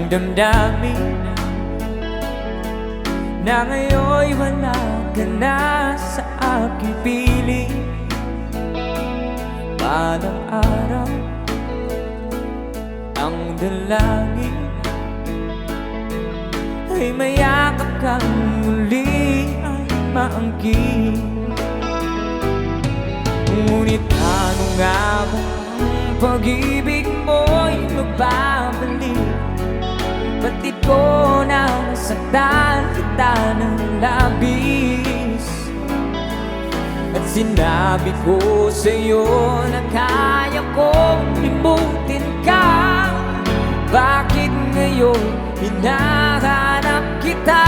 damdamin na ngayon'y wala ka na sa aking piling. Balang araw ang dalangin ay mayakap kang muli ay maangkin. Ngunit ano nga ba ang pag-ibig mo'y magbabalik? Ba't di ko nasaktan kita ng labis? At sinabi ko sa'yo na kaya kong limutin ka. Bakit ngayon hinahanap kita?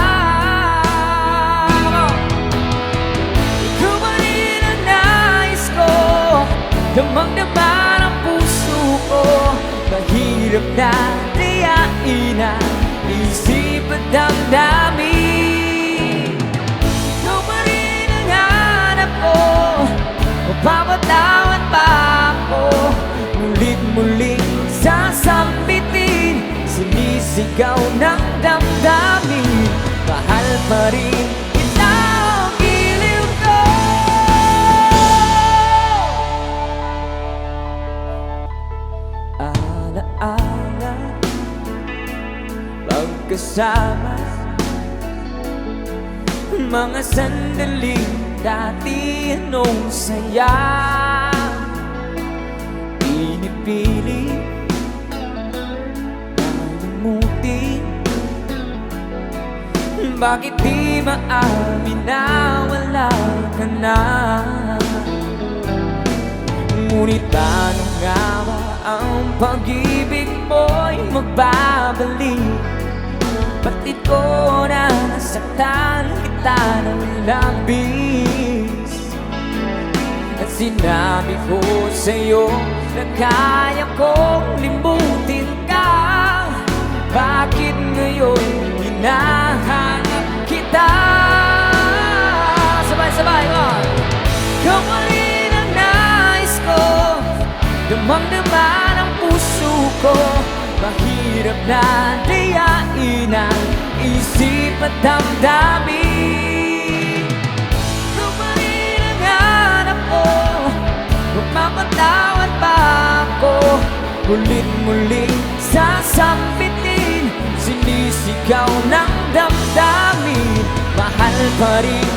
Ikaw pa rin ang nais ko, damang-dama ng puso ko. Mahirap na tiyain ang isip at damdamin. Ikaw pa rin ang hanap ko, mapapatawad pa ako. Mulit-muling sasambitin, sinisigaw ng damdamin. Mahal pa rin kita ang giliw ko. Alaala pagkasama, mga sandaling dati anong saya. Pinipili kalimutin, bakit di maamin na wala ka na? Ngunit ano nga ba ang pag-ibig mo'y magbabalik? Ba't di ko nasaktan kita ng labis? At sinabi ko sa'yo na kaya kong limutin ka. Bakit ngayon hinahanap kita? Sabay-sabay mo! Ikaw pa rin ang nais ko, damang-dama ng puso ko. Mahirap na dayain ang isip at damdamin. Ikaw pa rin ang hanap ko, magpapatawad pa ako. Ulit-muling sasambitin, sinisigaw ng damdamin. Mahal pa rin